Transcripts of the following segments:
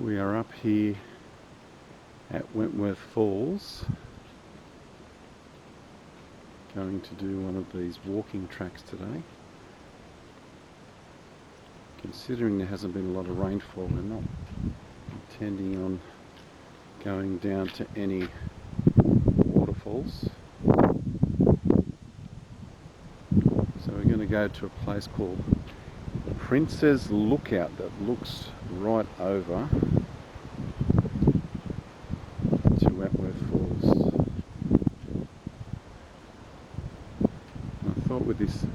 We are up here at Wentworth Falls, going to do one of these walking tracks today. Considering there hasn't been a lot of rainfall, we're not intending on going down to any waterfalls. So we're going to go to a place called Prince's Lookout that looks right over to Wentworth Falls. And I thought with this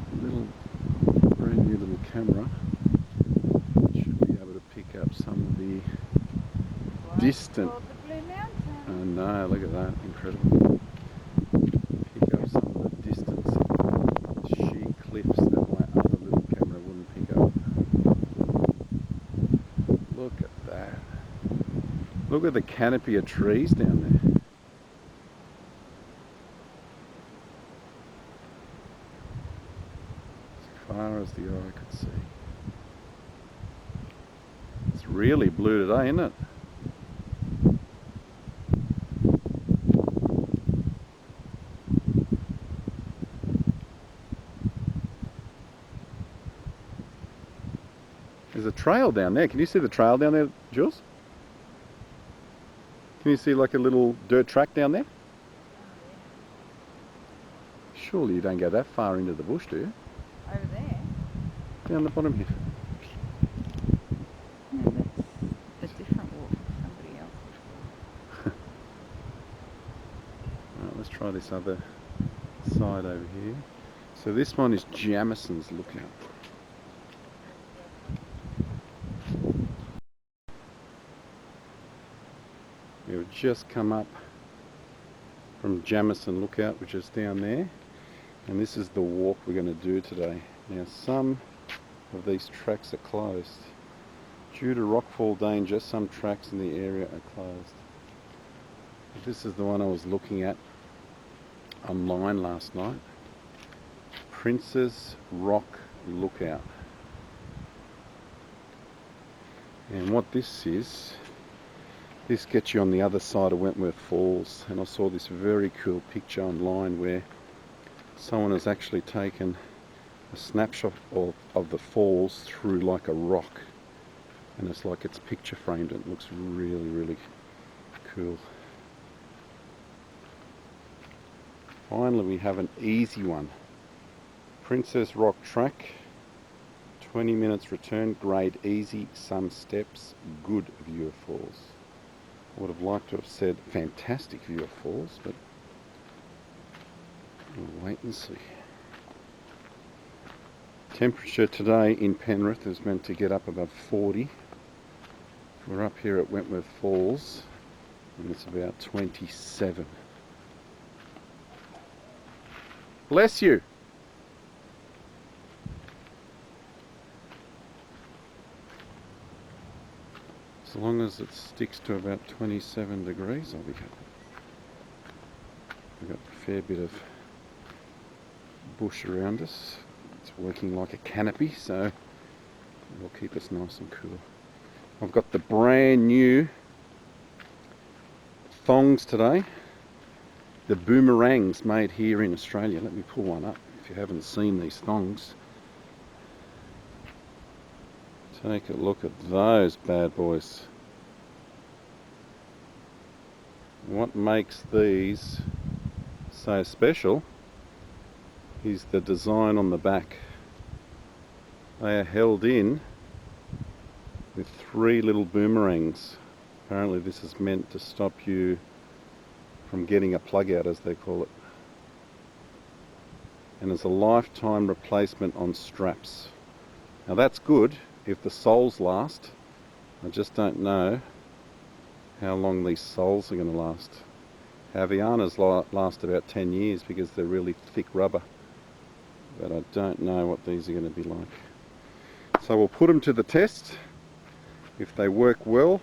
brand new little camera, I should be able to pick up some of the distant. Oh no, look at that, incredible. Pick up some of the distance sheer cliffs that my other little camera wouldn't pick up. Look at that. Look at the canopy of trees down there. As far as the eye could see. It's really blue today, isn't it? There's a trail down there. Can you see the trail down there, Jules? Can you see like a little dirt track down there? Surely you don't go that far into the bush, do you? Over there? Down the bottom here. No, that's a different walk from somebody else. Right, let's try this other side over here. So this one is Jamison's Lookout. We've just come up from Jamison Lookout, which is down there, and this is the walk we're going to do today. Now some of these tracks are closed. Due to rockfall danger, some tracks in the area are closed. This is the one I was looking at online last night. Prince's Rock Lookout. And what this is, this gets you on the other side of Wentworth Falls, and I saw this very cool picture online where someone has actually taken a snapshot of the falls through like a rock, and it's like it's picture framed and it looks really, really cool. Finally we have an easy one. Princess Rock Track, 20 minutes return, grade easy, some steps, good view of falls. I would have liked to have said fantastic view of falls, but we'll wait and see. Temperature today in Penrith is meant to get up above 40. We're up here at Wentworth Falls and it's about 27. Bless you! As long as it sticks to about 27 degrees, I'll be happy. We've got a fair bit of bush around us. It's working like a canopy, so it'll keep us nice and cool. I've got the brand new thongs today. The boomerangs made here in Australia. Let me pull one up if you haven't seen these thongs. Take a look at those bad boys. What makes these so special is the design on the back. They are held in with 3 little boomerangs. Apparently this is meant to stop you from getting a plug out, as they call it. And it's a lifetime replacement on straps. Now that's good if the soles last. I just don't know how long these soles are going to last. Havianas last about 10 years because they're really thick rubber, but I don't know what these are going to be like. So we'll put them to the test. If they work well,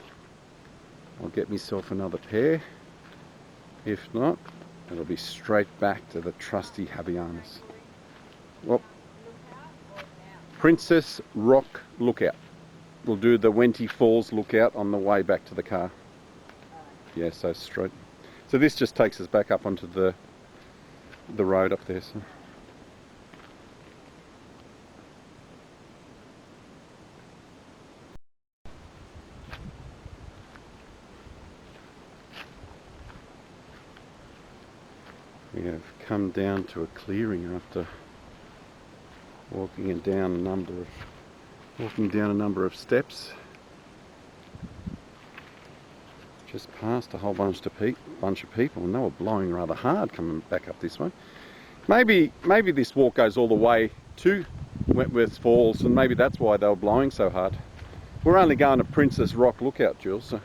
I'll get myself another pair. If not, it'll be straight back to the trusty Havianas. Well, Princess Rock Lookout. we'll do the Wenty Falls lookout on the way back to the car. Yeah, so straight. So this just takes us back up onto the road up there. So. We have come down to a clearing after walking down a number of steps. Just past a whole bunch of people, and they were blowing rather hard coming back up this way. Maybe this walk goes all the way to Wentworth Falls, and maybe that's why they were blowing so hard. We're only going to Princess Rock Lookout, Jules. So.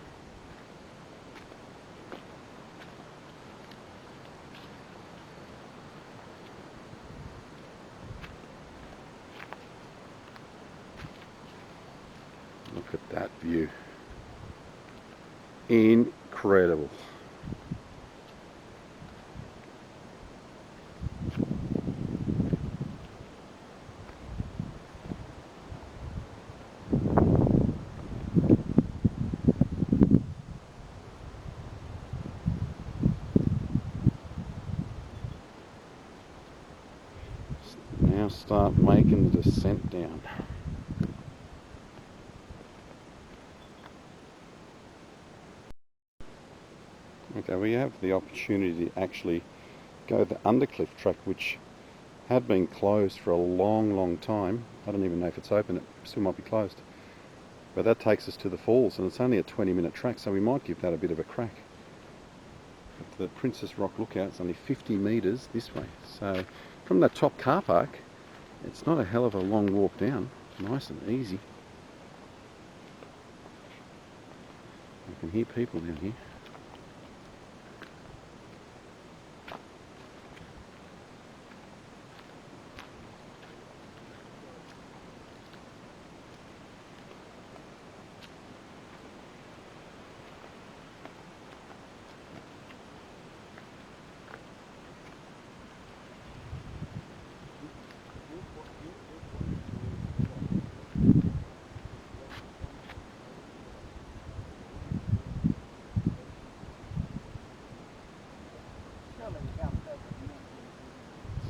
Look at that view. Incredible. Now start making the descent down. Okay, we have the opportunity to actually go the Undercliff track, which had been closed for a long time. I don't even know if it's open, it still might be closed. But that takes us to the falls, and it's only a 20-minute track, so we might give that a bit of a crack. But the Princess Rock Lookout is only 50 metres this way, so from the top car park, it's not a hell of a long walk down. Nice and easy. I can hear people down here.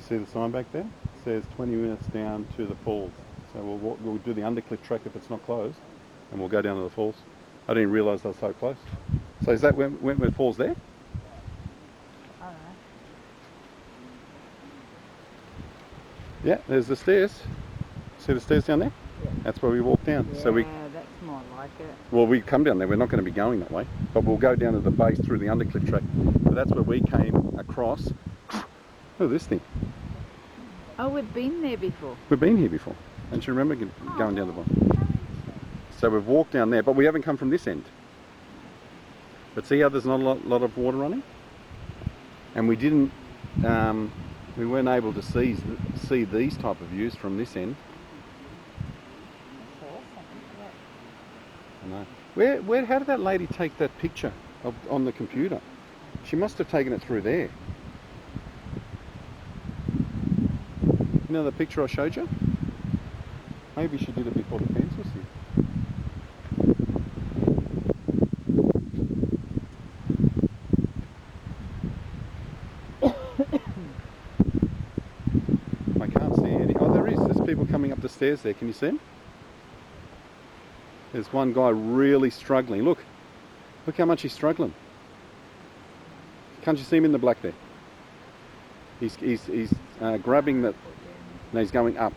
See the sign back there? It says 20 minutes down to the falls. So we'll do the Undercliff track if it's not closed, and we'll go down to the falls. I didn't realise they were so close. So is that Wentworth Falls there? Alright. Yeah, there's the stairs. See the stairs down there? Yeah. That's where we walk down. Yeah, So that's more like it. well, we come down there. We're not going to be going that way, but we'll go down to the base through the Undercliff track. So that's where we came across. Look at this thing. Oh, we've been there before. We've been here before. Don't you remember going down the bottom? So we've walked down there, but we haven't come from this end. But see how there's not a lot of water running? And we didn't, we weren't able to see these type of views from this end. I know. How did that lady take that picture on the computer? She must have taken it through there. You know the picture I showed you? Maybe she did it before the fence was here. I can't see any. Oh, there is. There's people coming up the stairs there. Can you see them? There's one guy really struggling. Look how much he's struggling. Can't you see him in the black there? He's grabbing the. No, he's going up.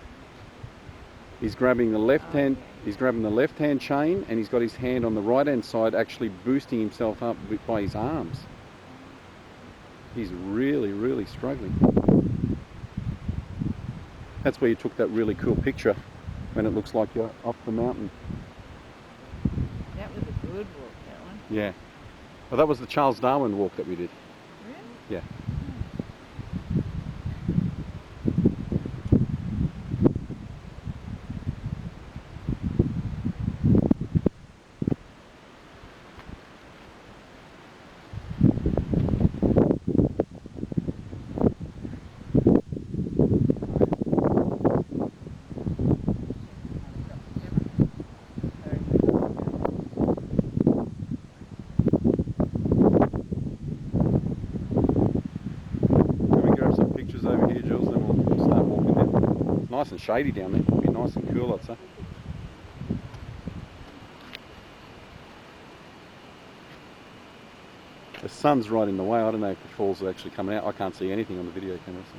He's grabbing the left hand. He's grabbing the left hand chain, and he's got his hand on the right hand side, actually boosting himself up by his arms. He's really struggling. That's where you took that really cool picture, when it looks like you're off the mountain. That was a good walk, that one. Yeah. Well, that was the Charles Darwin walk that we did. Really? Yeah. nice and shady down there. It'll be nice and cool, I'd say. The sun's right in the way. I don't know if the falls are actually coming out. I can't see anything on the video camera. So.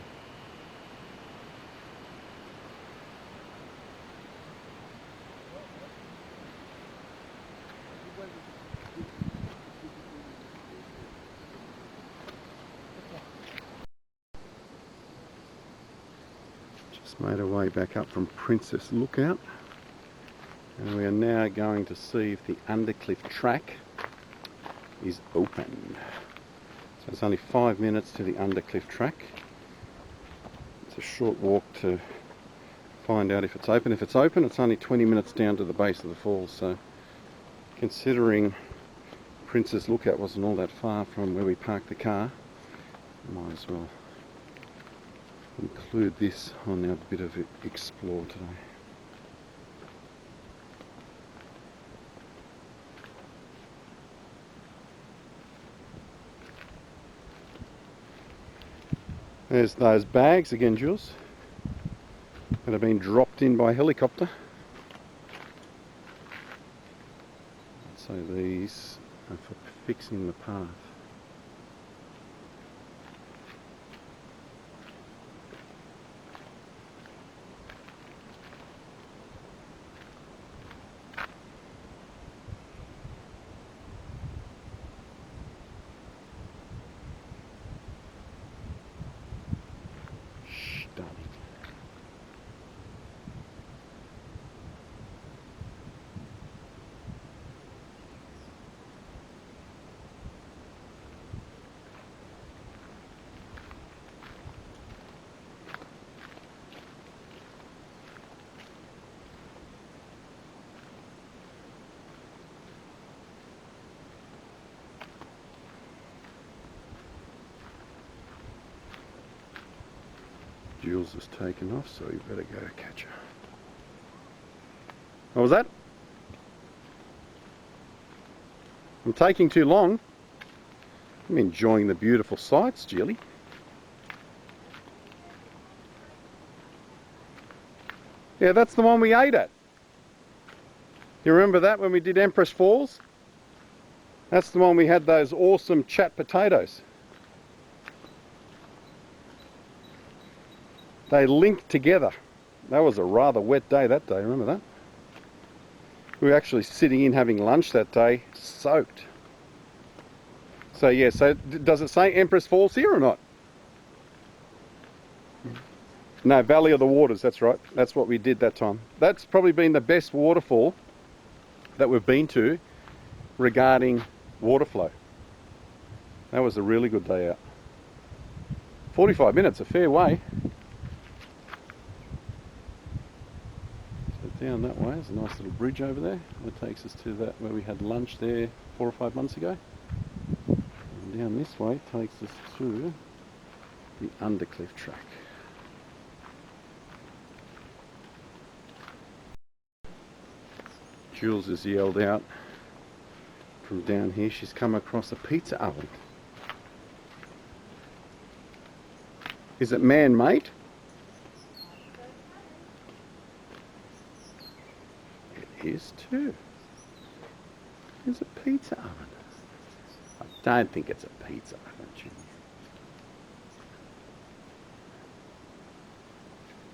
Just made our way back up from Princess Lookout, and we are now going to see if the Undercliff track is open. So it's only 5 minutes to the Undercliff track. It's a short walk to find out if it's open. If it's open, it's only 20 minutes down to the base of the falls. So considering Princess Lookout wasn't all that far from where we parked the car, might as well include this on our bit of explore today. There's those bags again, Jules, that have been dropped in by helicopter. So these are for fixing the path. Jules has taken off, so you better go catch her. What was that? I'm taking too long. I'm enjoying the beautiful sights, Jilly. Yeah, that's the one we ate at. You remember that when we did Empress Falls? That's the one we had those awesome chat potatoes. They linked together. That was a rather wet day that day, remember that? We were actually sitting in having lunch that day, soaked. So yeah, so does it say Empress Falls here or not? No, Valley of the Waters, that's right. That's what we did that time. That's probably been the best waterfall that we've been to regarding water flow. That was a really good day out. 45 minutes, a fair way. Down that way, there's a nice little bridge over there that takes us to that where we had lunch there 4 or 5 months ago. And down this way takes us to the Undercliff track. Jules has yelled out from down here, she's come across a pizza oven. Is it man-made? Is too. There's a pizza oven. I don't think it's a pizza oven, Jimmy.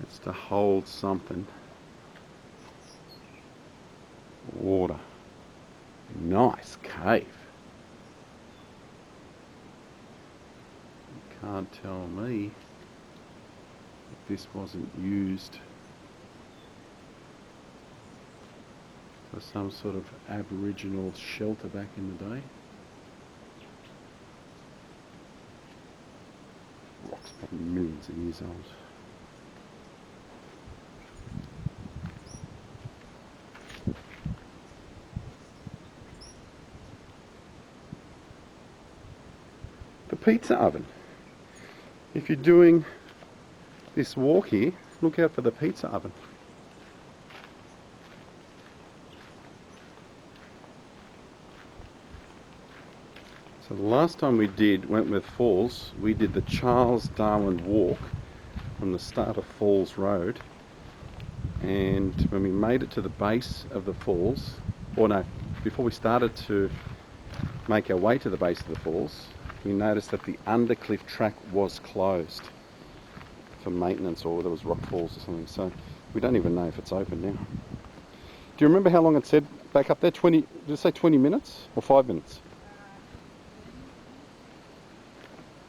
It's to hold something. Water. Nice cave. You can't tell me if this wasn't used for some sort of Aboriginal shelter back in the day. Rock's probably millions of years old. The pizza oven. If you're doing this walk here, look out for the pizza oven. So the last time we did Wentworth Falls, we did the Charles Darwin walk from the start of Falls Road And when we made it to the base of the falls, or no, before we started to make our way to the base of the falls, we noticed that the undercliff track was closed for maintenance, or there was rock falls or something. So we don't even know if it's open now. Do you remember how long it said back up there? 20, did it say 20 minutes or 5 minutes?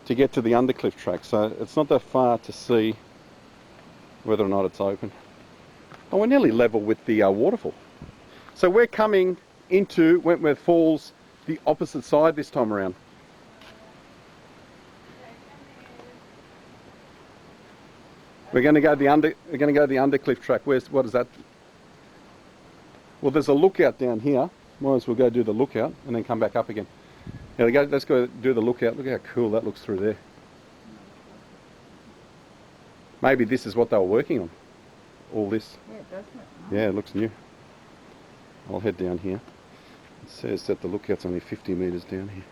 To get to the undercliff track, so it's not that far to see whether or not it's open. Oh, we're nearly level with the waterfall. So we're coming into Wentworth Falls the opposite side this time around. We're going to go the undercliff track. What is that? Well, there's a lookout down here. Might as well go do the lookout and then come back up again. Yeah, let's go do the lookout. Look how cool that looks through there. Maybe this is what they were working on. All this. Yeah, it does look nice. Yeah, it looks new. I'll head down here. It says that the lookout's only 50 metres down here.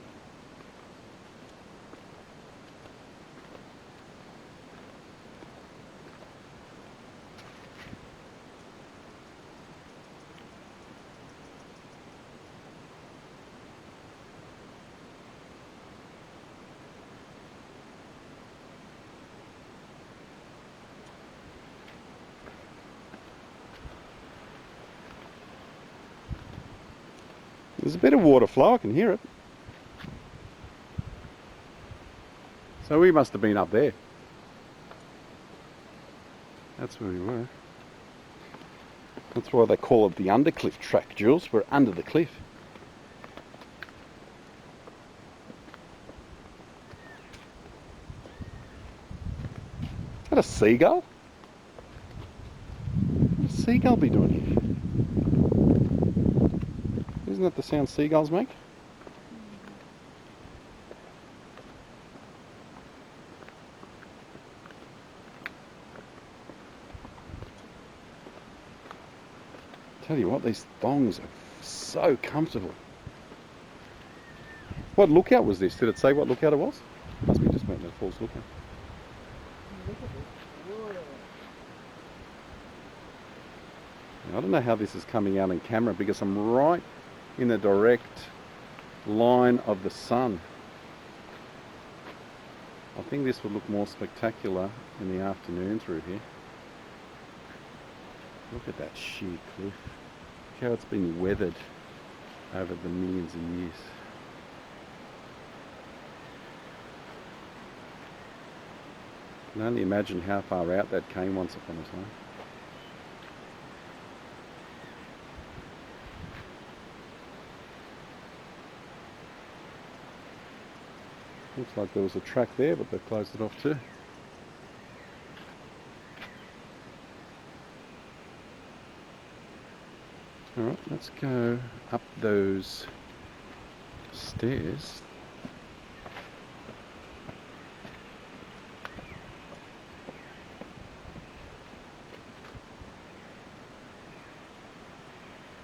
There's a bit of water flow, I can hear it. So we must have been up there. That's where we were. That's why they call it the undercliff track, Jules. We're under the cliff. Is that a seagull? What would a seagull be doing here? Isn't that the sound seagulls make? Tell you what, these thongs are so comfortable. What lookout was this? Did it say what lookout it was? Must be just Wentworth Falls lookout. Look at this water. I don't know how this is coming out in camera because I'm right in the direct line of the sun. I think this would look more spectacular in the afternoon through here. Look at that sheer cliff. Look how it's been weathered over the millions of years. I can only imagine how far out that came once upon a time. Looks like there was a track there, but they've closed it off too. Alright, let's go up those stairs.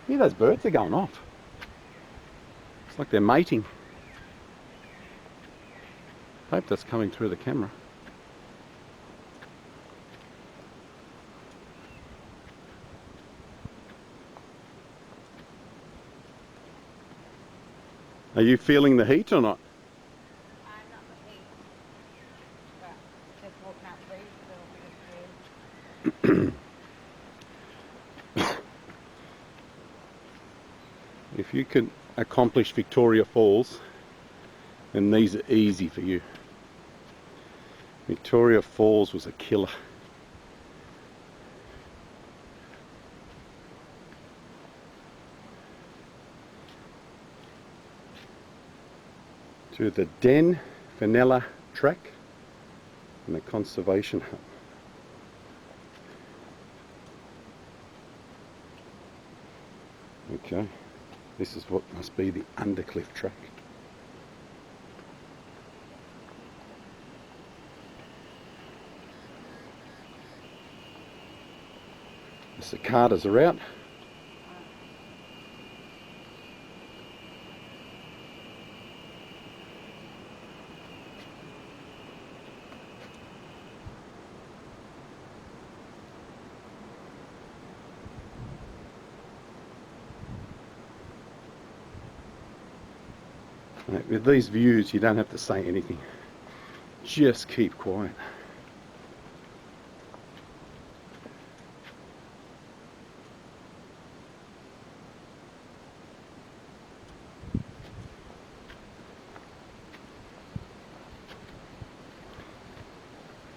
Yeah, those birds are going off. It's like they're mating. I hope that's coming through the camera. Are you feeling the heat or not? I'm not the heat, but just walking out these little bit of If you can accomplish Victoria Falls, then these are easy for you. Victoria Falls was a killer. To the Den Vanilla track and the conservation hut. Okay, this is what must be the undercliff track. The cicadas are out. With these views, you don't have to say anything. Just keep quiet.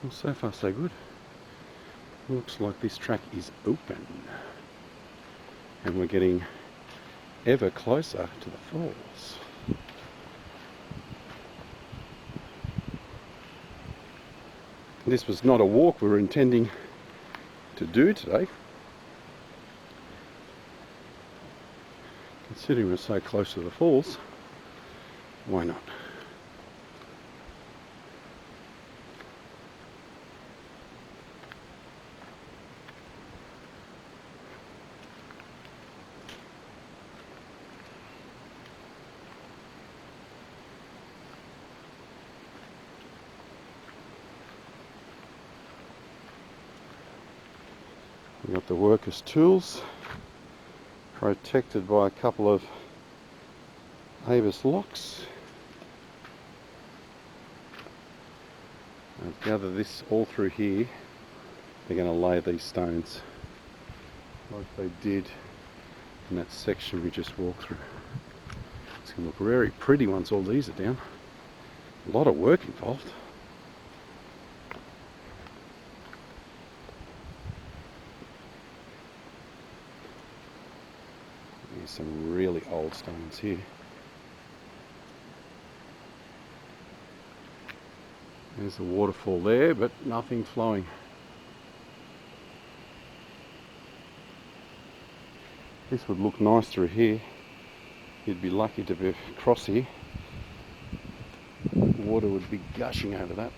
Well, so far so good. Looks like this track is open. And we're getting ever closer to the falls. This was not a walk we were intending to do today. Considering we're so close to the falls, why not? We've got the workers' tools, protected by a couple of Avis locks. I gather this all through here, they're going to lay these stones like they did in that section we just walked through. It's going to look very pretty once all these are down. A lot of work involved. There's some really old stones here. There's a waterfall there, but nothing flowing. This would look nice through here. You'd be lucky to be across here. Water would be gushing over that.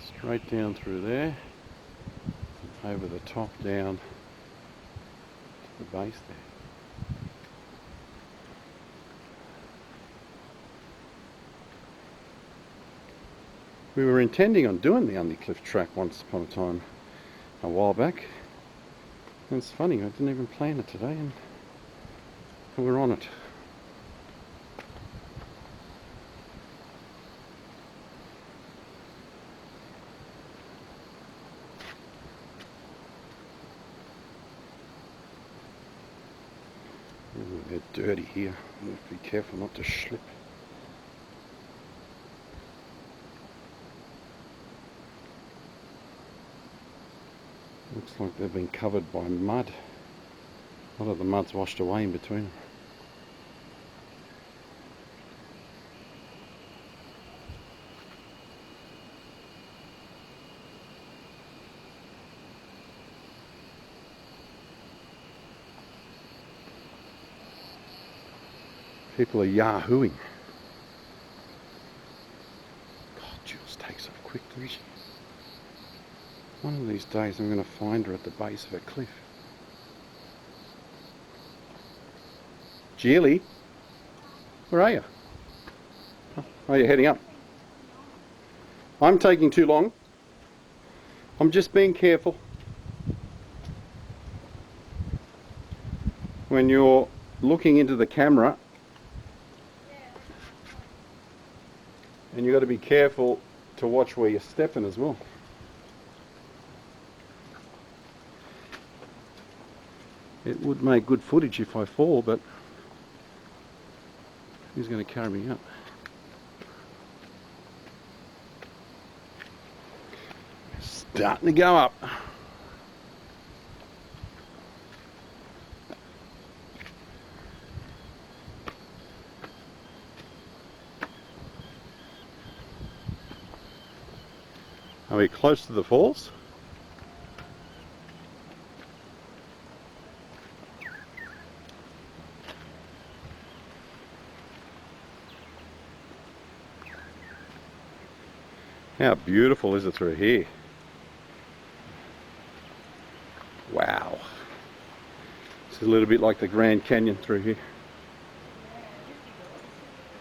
Straight down through there, over the top down to the base there. We were intending on doing the Undercliff track once upon a time, a while back. And it's funny, I didn't even plan it today and we're on it. Ooh, they're dirty here. You have to be careful not to slip. Looks like they've been covered by mud. A lot of the mud's washed away in between them. People are yahooing. God, Jules takes off quick, doesn't she? One of these days I'm going to find her at the base of a cliff. Geely, where are you? Oh, you're heading up. I'm taking too long. I'm just being careful. When you're looking into the camera, and you've got to be careful to watch where you're stepping as well. It would make good footage if I fall, but who's going to carry me up? Starting to go up. Are we close to the falls? How beautiful is it through here? Wow. This is a little bit like the Grand Canyon through here.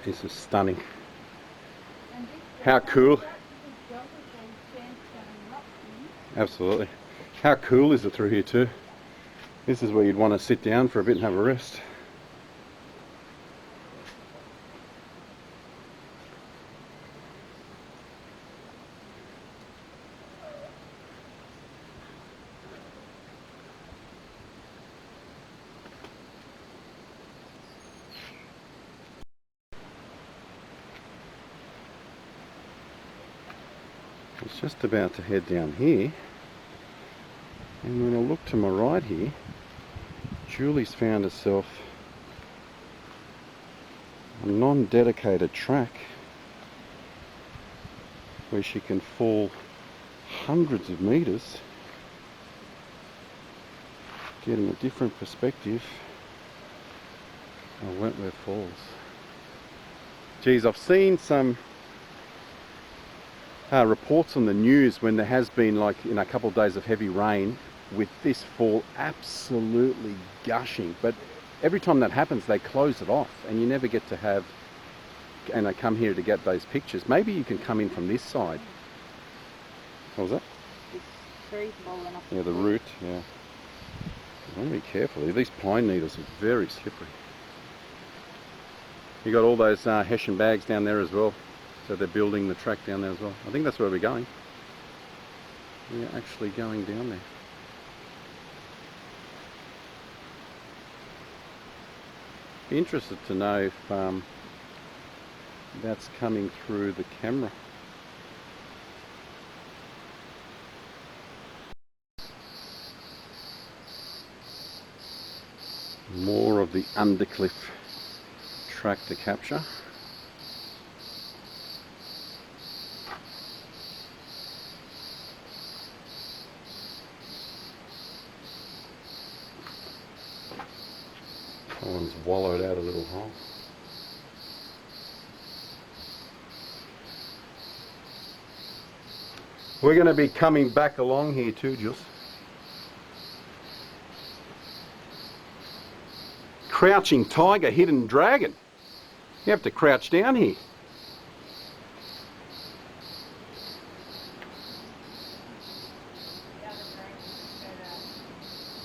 This is stunning. How cool. Absolutely. How cool is it through here too? This is where you'd want to sit down for a bit and have a rest. was just about to head down here, and when I look to my right here, Julie's found herself a non-dedicated track where she can fall hundreds of metres, getting a different perspective of Wentworth Falls. Geez, I've seen some reports on the news when there has been, like, a couple of days of heavy rain with this fall absolutely gushing, but every time that happens they close it off and you never get to have, and I come here to get those pictures. Maybe you can come in from this side. What was that? This tree falling off. Yeah, the root, yeah. I want to be careful. These pine needles are very slippery. You got all those hessian bags down there as well, so they're building the track down there as well. I think that's where we're going. We're actually going down there. Be interested to know if that's coming through the camera. More of the undercliff track to capture. Someone's wallowed out a little hole. We're going to be coming back along here too, Jules. Crouching tiger, hidden dragon. You have to crouch down here.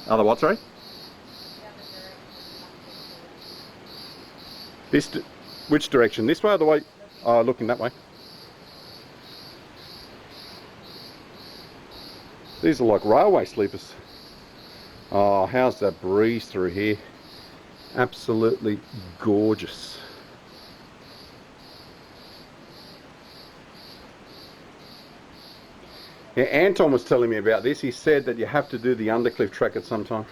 Other what, sorry? Which direction? This way or the way? Oh, looking that way. These are like railway sleepers. Oh, how's that breeze through here? Absolutely gorgeous. Yeah, Anton was telling me about this. He said that you have to do the undercliff track at some time.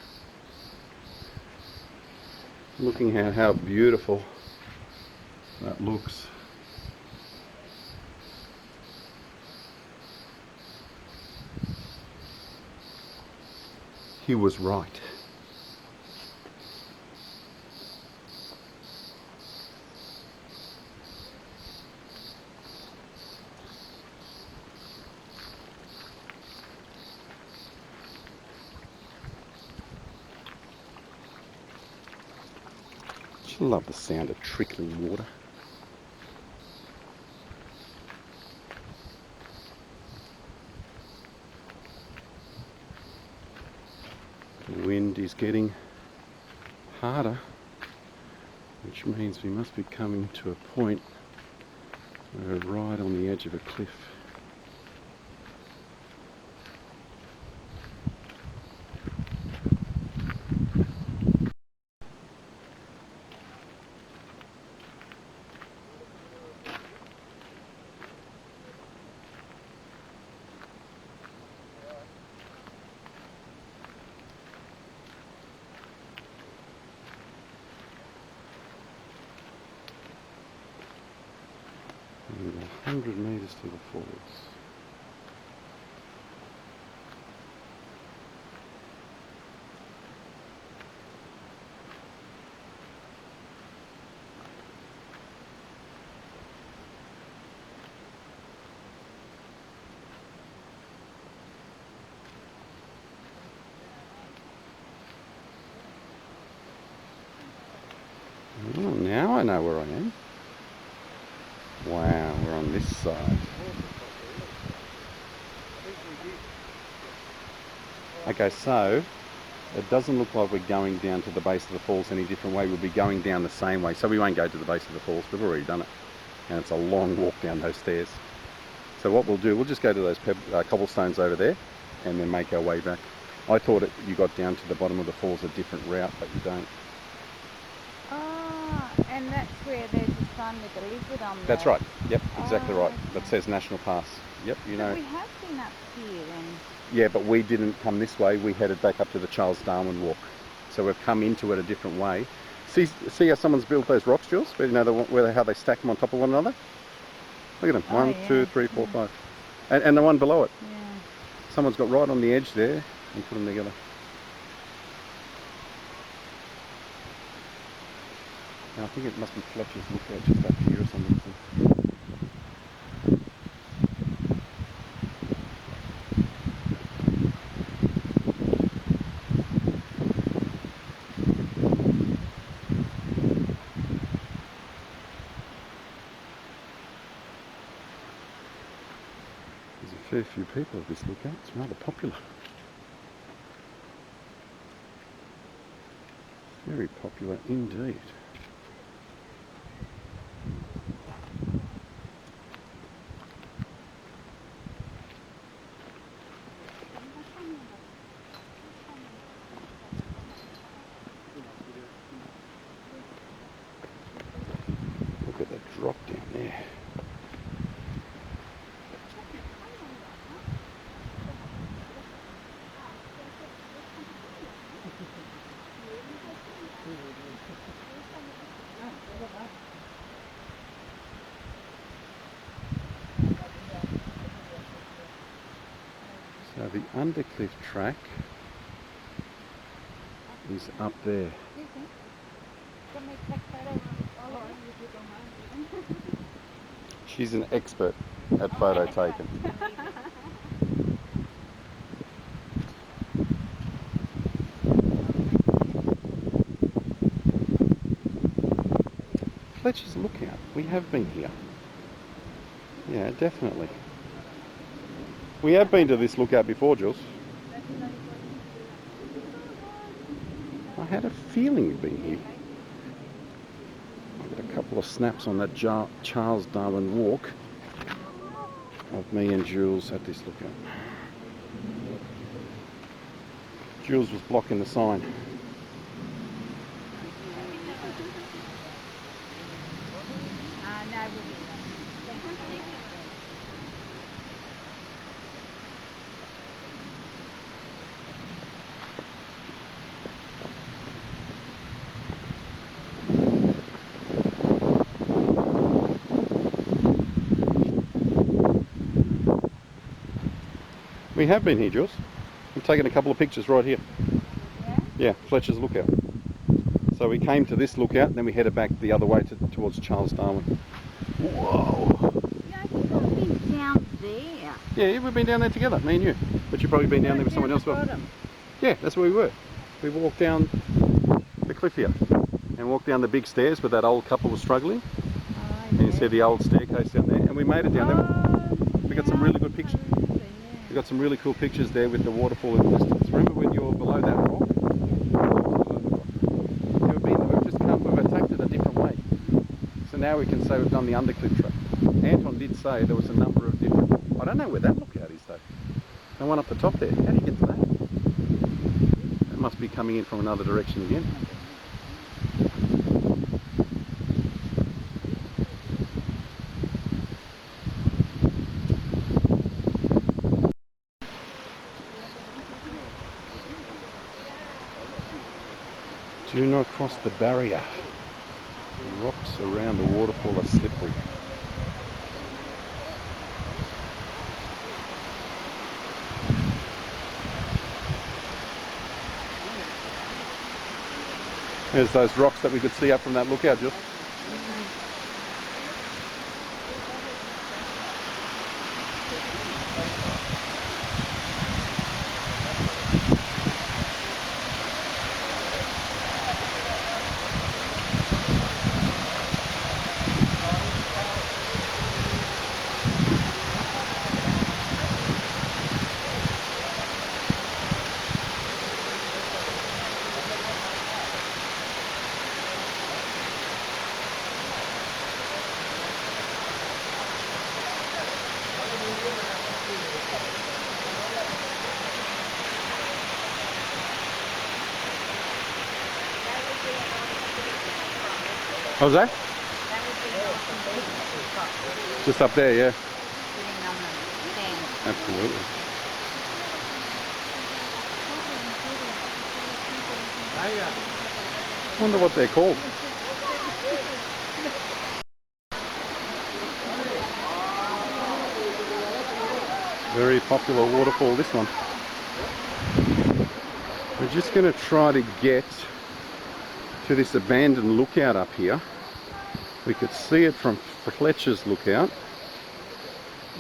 Looking at how beautiful that looks. He was right. I love the sound of trickling water. The wind is getting harder, which means we must be coming to a point where we're right on the edge of a cliff. And 100 metres to the falls. Oh, now I know where I am. Wow, we're on this side. Okay, so it doesn't look like we're going down to the base of the falls any different way. We'll be going down the same way. So we won't go to the base of the falls. We've already done it. And it's a long walk down those stairs. So what we'll do, we'll just go to those cobblestones over there and then make our way back. I thought you got down to the bottom of the falls a different route, but you don't. Ah, and that's where there's a sign with a lizard on there. That's right. Yep, exactly right. That says National Pass. Yep, you But know. we have been up here and... Yeah, but we didn't come this way. We headed back up to the Charles Darwin walk. So we've come into it a different way. See how someone's built those rocks, Jules? You know, how they stack them on top of one another? Look at them. Oh, 1, yeah. 2, 3, 4, 5. And the one below it. Yeah. Someone's got right on the edge there and put them together. Now, I think it must be Fletchers lookout just up here or something. There's a fair few people at this lookout. It's rather popular. Very popular indeed. Look at that drop down there. So the Undercliff track is up there. She's an expert at photo taking. Fletchers lookout. We have been here. Yeah, definitely. We have been to this lookout before, Jules. I had a feeling we'd been here. I've got a couple of snaps on that Charles Darwin walk of me and Jules at this lookout. Jules was blocking the sign. We have been here, Jules. We've taken a couple of pictures right here. Yeah? Yeah, Fletcher's lookout. So we came to this lookout and then we headed back the other way towards Charles Darwin. Whoa! Yeah, I think I've been down there. Yeah, we've been down there together, me and you. But you've probably been down there with someone else as well. Yeah, that's where we were. We walked down the cliff here and walked down the big stairs where that old couple was struggling. And you see the old staircase down there, and we made it down there. We got some really good pictures. We got some really cool pictures there with the waterfall in the distance. Remember when you were below that rock? We've just come, we've attacked it a different way. So now we can say we've done the Undercliff track. Anton did say there was a number of different, I don't know where that lookout is though. The one up the top there, how do you get to that? It must be coming in from another direction again. Do not cross the barrier. The rocks around the waterfall are slippery. There's those rocks that we could see up from that lookout, Jill. What was that? Just up there, yeah. Absolutely. Wonder what they're called. Very popular waterfall, this one. We're just going to try to get to this abandoned lookout up here. We could see it from Fletchers lookout,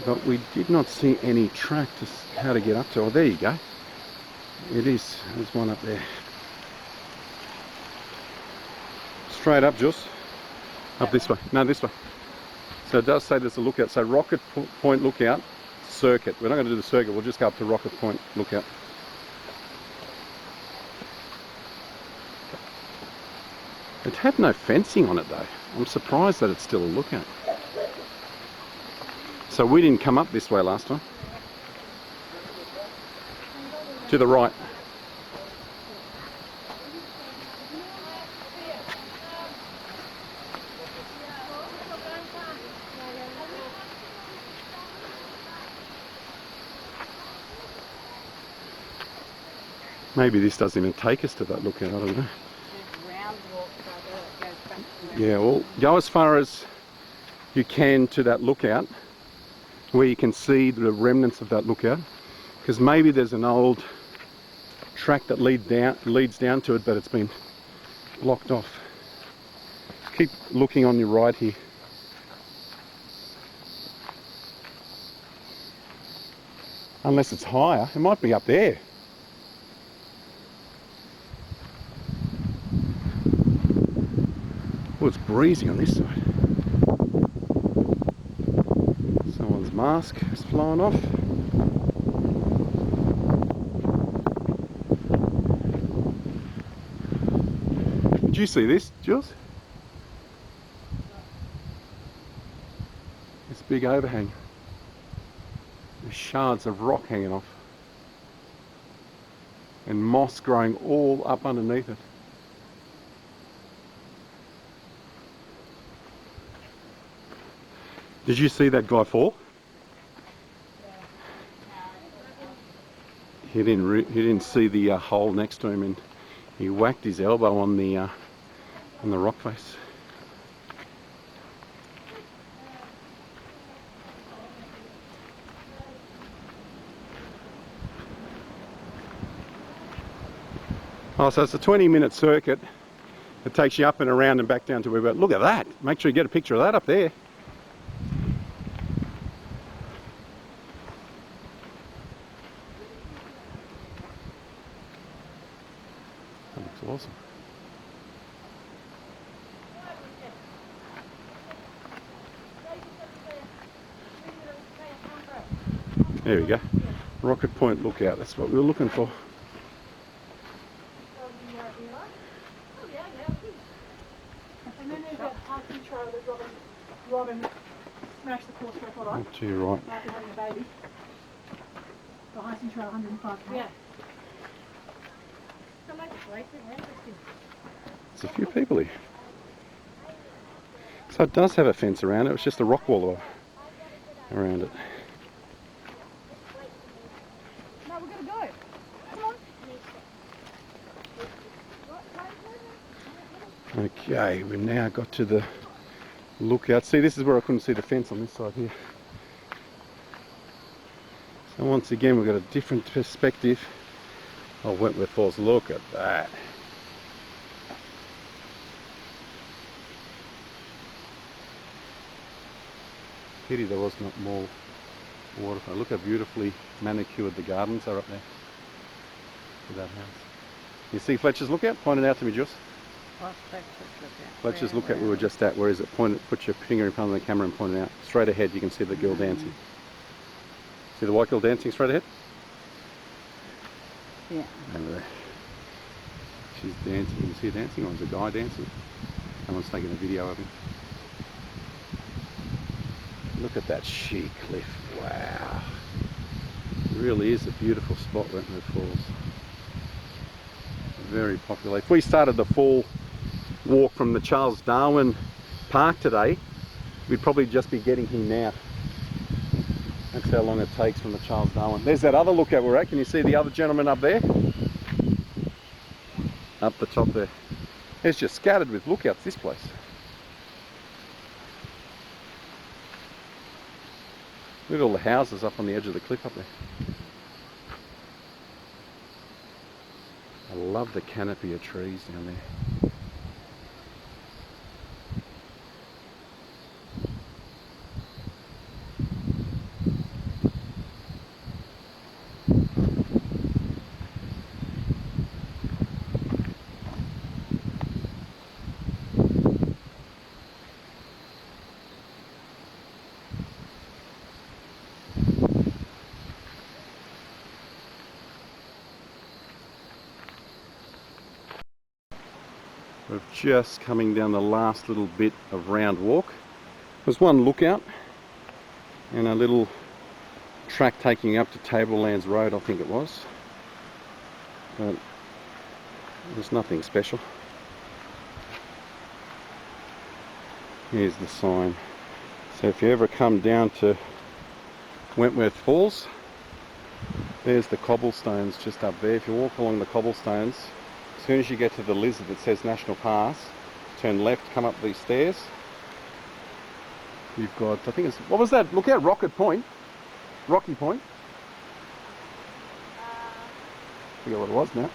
but we did not see any track to how to get up to. Oh, there you go. It is. There's one up there. Straight up, Jules. Up this way. No, this way. So it does say there's a lookout. So Rocket Point Lookout circuit. We're not going to do the circuit. We'll just go up to Rocket Point Lookout. It had no fencing on it though. I'm surprised that it's still a lookout. So we didn't come up this way last time. To the right. Maybe this doesn't even take us to that lookout, I don't know. Yeah, well, go as far as you can to that lookout, where you can see the remnants of that lookout, because maybe there's an old track that leads down to it, but it's been blocked off. Keep looking on your right here. Unless it's higher, it might be up there. Oh, it's breezy on this side. Someone's mask is flying off. Did you see this, Jules? This big overhang. There's shards of rock hanging off. And moss growing all up underneath it. Did you see that guy fall? He didn't see the hole next to him, and he whacked his elbow on the rock face. Oh, so it's a 20-minute circuit. It takes you up and around and back down to where we're at. Look at that! Make sure you get a picture of that up there. That looks awesome. There we go. Rocket Point Lookout. That's what we were looking for. And then there's that hiking trail that Robin smashed the course record on. To your right. After having a baby. The hiking trail 105. Yeah. There's a few people here. So it does have a fence around it. It's just a rock wall around it. No, we're going to go. Come on. Okay, we've now got to the lookout. See, this is where I couldn't see the fence on this side here. So once again, we've got a different perspective of Wentworth Falls. Look at that. Pity there was not more waterfall. Look how beautifully manicured the gardens are up there to that house. You see Fletchers Lookout? Point it out to me, Jules. Fletchers Lookout we were just at. Where is it? Point it, put your finger in front of the camera and point it out. Straight ahead you can see the girl dancing. See the white girl dancing straight ahead? Yeah. Over there. She's dancing. You see her dancing? Or is a guy dancing? Someone's taking a video of him. Look at that sheer cliff. Wow. It really is a beautiful spot, Wentworth Falls. Very popular. If we started the fall walk from the Charles Darwin Park today, we'd probably just be getting here now. That's how long it takes from the Charles Darwin. There's that other lookout we're at. Can you see the other gentleman up there? Up the top there. It's just scattered with lookouts, this place. Look at all the houses up on the edge of the cliff up there. I love the canopy of trees down there. We're just coming down the last little bit of round walk. There's one lookout and a little track taking up to Tablelands Road, I think it was. But there's nothing special. Here's the sign. So if you ever come down to Wentworth Falls, there's the cobblestones just up there. If you walk along the cobblestones, as soon as you get to the lizard that says National Pass, turn left, come up these stairs. You've got, I think it's, what was that? Look out, Rocky Point. I forget what it was now.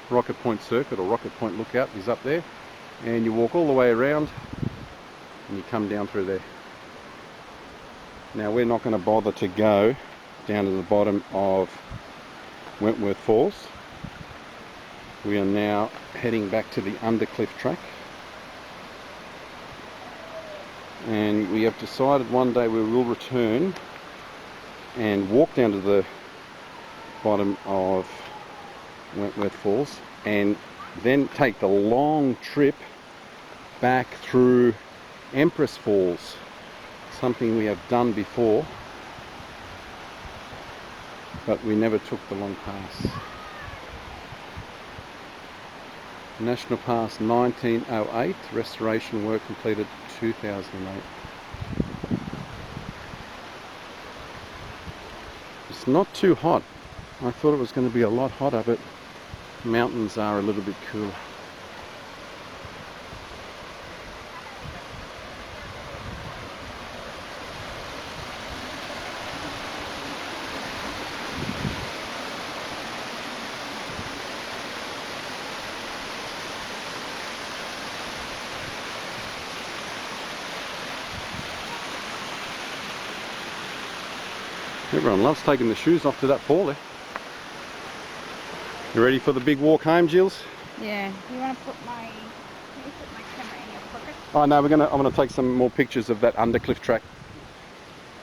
Rocket Point Circuit or Rocket Point Lookout is up there. And you walk all the way around and you come down through there. Now we're not going to bother to go down to the bottom of Wentworth Falls. We are now heading back to the Undercliff track, and we have decided one day we will return and walk down to the bottom of Wentworth Falls and then take the long trip back through Empress Falls, something we have done before but we never took the long pass. National Pass 1908, restoration work completed 2008. It's not too hot. I thought it was going to be a lot hotter, but mountains are a little bit cooler. Everyone loves taking the shoes off to that fall there. You ready for the big walk home, Jills? Yeah. You want to put my camera in your pocket? Oh no, I'm gonna take some more pictures of that Undercliff track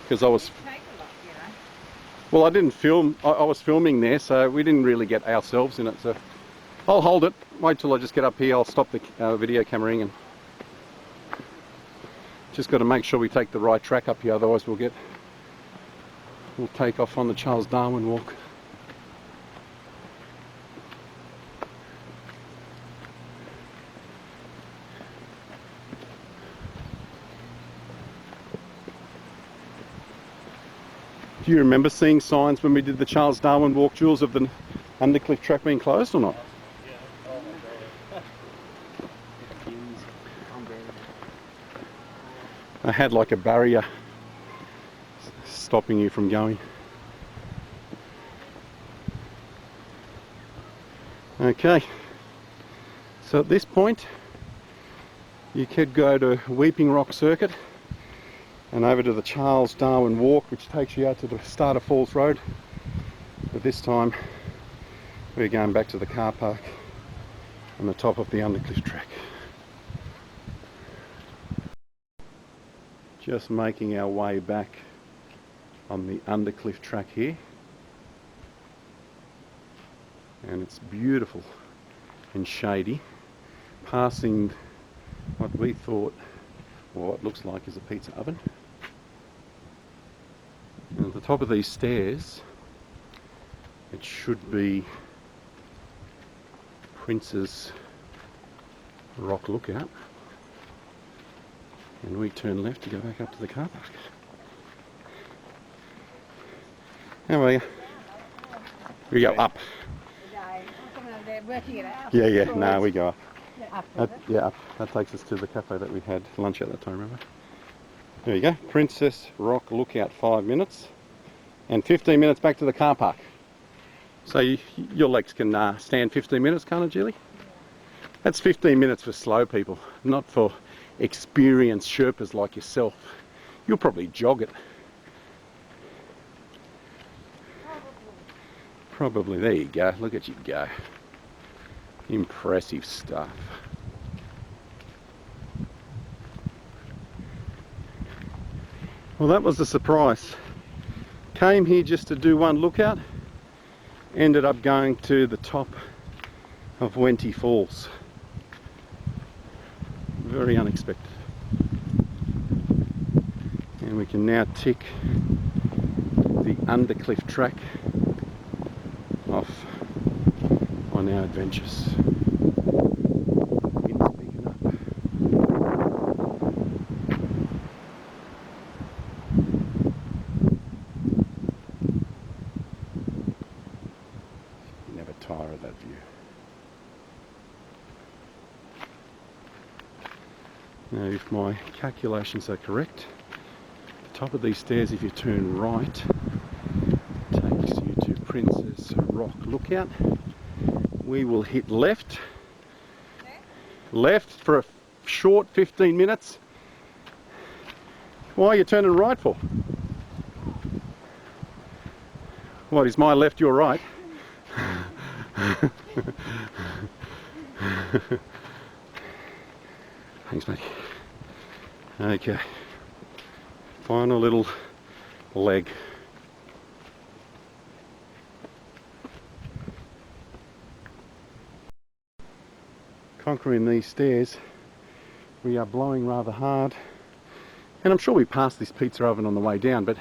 because I was. You take a lot, you know. Well, I didn't film. I was filming there, so we didn't really get ourselves in it. So I'll hold it. Wait till I just get up here. I'll stop the video cameraing and just got to make sure we take the right track up here. Otherwise, we'll take off on the Charles Darwin walk. Do you remember seeing signs when we did the Charles Darwin walk, Jules, of the Undercliff track being closed or not? I had like a barrier stopping you from going. Okay, so at this point you could go to Weeping Rock Circuit and over to the Charles Darwin walk, which takes you out to the start of Falls Road, but this time we're going back to the car park on the top of the Undercliff track. Just making our way back on the Undercliff track here, and it's beautiful and shady, passing what we thought, or what looks like, is a pizza oven. And at the top of these stairs it should be Prince's Rock Lookout, and we turn left to go back up to the car park. How are you? We go up. They're working it out. Yeah, no, we go up. Up, Yeah, up. That takes us to the cafe that we had lunch at that time, remember? There you go. Princess Rock Lookout, 5 minutes. And 15 minutes back to the car park. So your legs can stand 15 minutes, can't it, Julie? That's 15 minutes for slow people, not for experienced Sherpas like yourself. You'll probably jog it. Probably. There you go. Look at you go. Impressive stuff. Well, that was the surprise. Came here just to do one lookout. Ended up going to the top of Wentworth Falls. Very unexpected. And we can now tick the Undercliff track off on our adventures. Wind's picking up. Never tire of that view. Now, if my calculations are correct, the top of these stairs, if you turn right, takes you to Princess Rock Lookout. We will hit left for a short 15 minutes. Why are you turning right for? What, is my left your right? Thanks, mate. Okay, final little leg. Conquering these stairs, we are blowing rather hard, and I'm sure we passed this pizza oven on the way down, but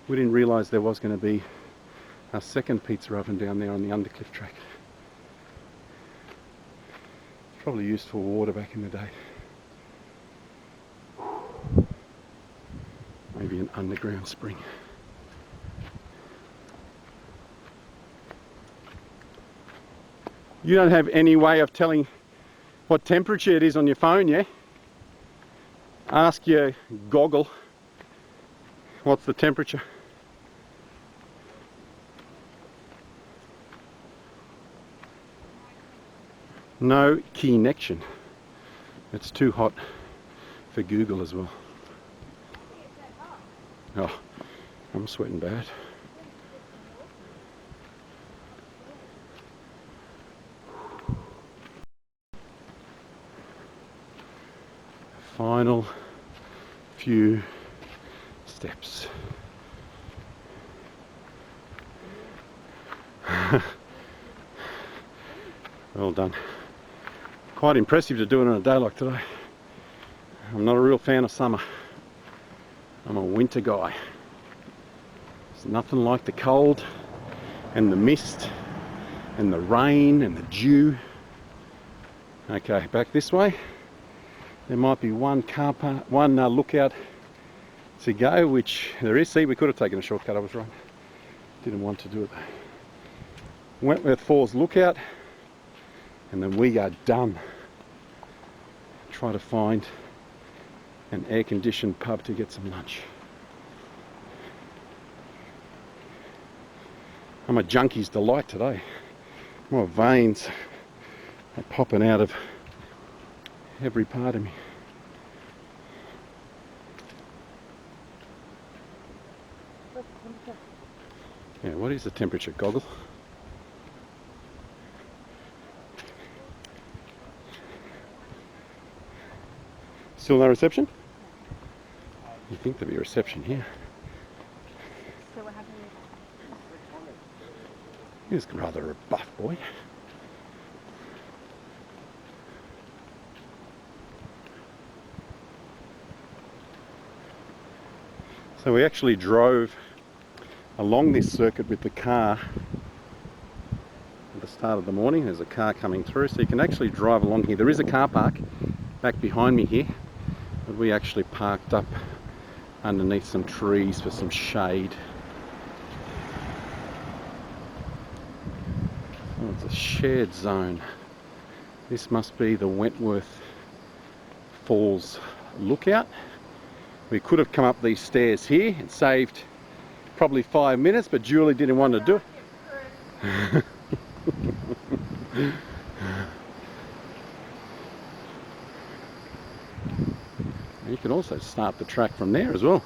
we didn't realise there was going to be a second pizza oven down there on the Undercliff track. Probably used for water back in the day. Maybe an underground spring. You don't have any way of telling what temperature it is on your phone, yeah? Ask your goggle what's the temperature. No connection. It's too hot for Google as well. Oh, I'm sweating bad. Final few steps. Well done. Quite impressive to do it on a day like today. I'm not a real fan of summer. I'm a winter guy. There's nothing like the cold and the mist and the rain and the dew. Okay, back this way. There might be one lookout to go, which there is. See, we could have taken a shortcut, I was right. Didn't want to do it. Wentworth Falls lookout, and then we are done. Try to find an air-conditioned pub to get some lunch. I'm a junkie's delight today. My veins are popping out of every part of me. Yeah, what is the temperature, goggle? Still no reception? You think there'd be a reception here? So what happened? He's rather a buff boy. So we actually drove along this circuit with the car at the start of the morning. There's a car coming through, so you can actually drive along here. There is a car park back behind me here, but we actually parked up underneath some trees for some shade. Oh, it's a shared zone. This must be the Wentworth Falls lookout. We could have come up these stairs here and saved probably 5 minutes, but Julie didn't want to do it. You can also start the track from there as well.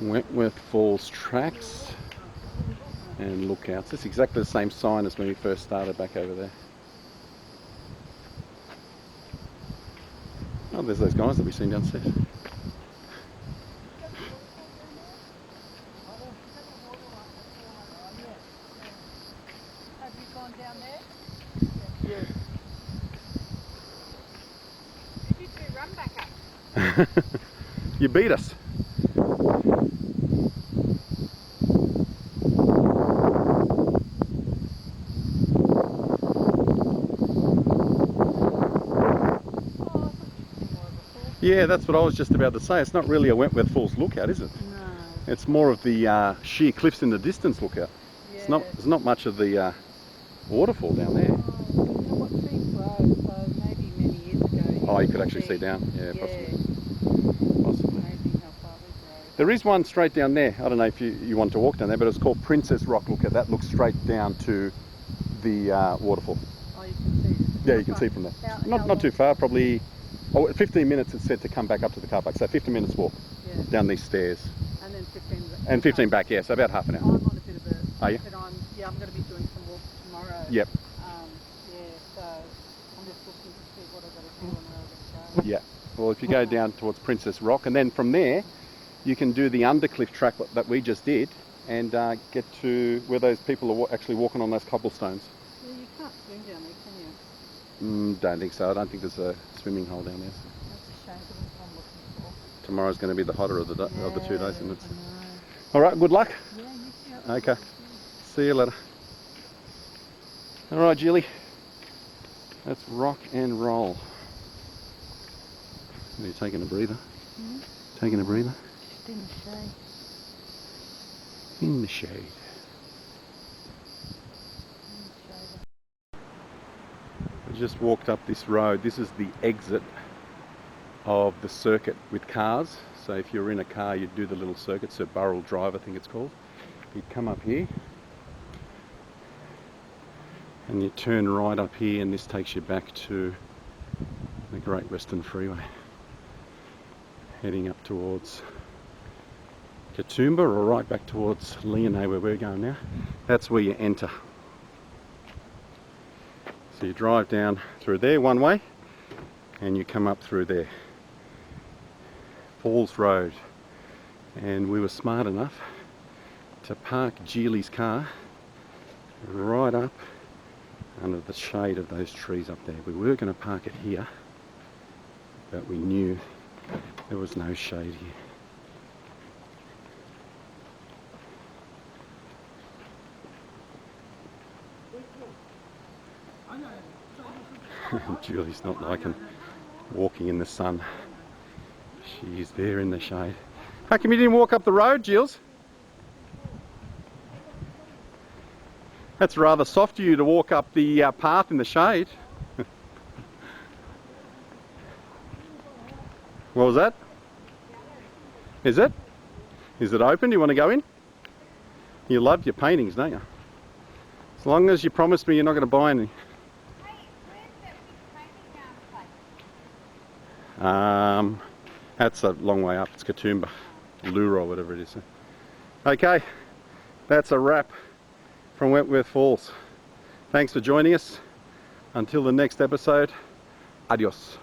Wentworth Falls tracks and lookouts. It's exactly the same sign as when we first started back over there. Oh, there's those guys that we've seen downstairs. Have you gone down there? Yes. You two run back up. You beat us. Yeah, that's what I was just about to say. It's not really a Wentworth Falls lookout, is it? No. It's more of the sheer cliffs in the distance lookout. Yeah. There's not much of the waterfall down there. Oh, you know what, Creek Road, so maybe many years ago. Oh, you could actually see down. Yeah, possibly. Amazing how far we've rode. There is one straight down there. I don't know if you want to walk down there, but it's called Princess Rock Lookout. That looks straight down to the waterfall. Oh, you can see it. Yeah, you can see from there. Not too far, probably. Oh, 15 minutes it's said to come back up to the car park. So 15 minutes walk down these stairs. And then 15 back. And 15 back, yeah, so about half an hour. I'm on a bit of a... Are you? But I'm going to be doing some walks tomorrow. Yep. Yeah, so I'm just looking to see what I've got to do and where I've got to go. Yeah. Well, if you go down towards Princess Rock, and then from there, you can do the undercliff track that we just did and get to where those people are actually walking on those cobblestones. Yeah, you can't swim down there, can you? Don't think so. I don't think there's a swimming hole down there. So. That's a shame, because that's what I'm looking for. Tomorrow's going to be the hotter of the 2 days, isn't it? I know. All right, good luck. Yeah, you too. Okay. See you later. All right, Julie. Let's rock and roll. Are you taking a breather? Hmm? Taking a breather? Just in the shade. In the shade. In the shade. I just walked up this road. This is the exit of the circuit with cars. So if you're in a car, you'd do the little circuit, Sir Burrell Drive I think it's called. You'd come up here and you turn right up here, and this takes you back to the Great Western Freeway, heading up towards Katoomba or right back towards Leonay where we're going now. That's where you enter. So you drive down through there one way and you come up through there. Falls Road. And we were smart enough to park Julie's car right up under the shade of those trees up there. We were going to park it here, but we knew there was no shade here. Julie's not liking walking in the sun. She's there in the shade. How come you didn't walk up the road, Jules? That's rather soft of you to walk up the path in the shade. What was that? Is it? Is it open? Do you want to go in? You love your paintings, don't you? As long as you promise me you're not going to buy any. That's a long way up. It's Katoomba, Lura or whatever it is. Okay, that's a wrap from Wentworth Falls. Thanks for joining us. Until the next episode, adios.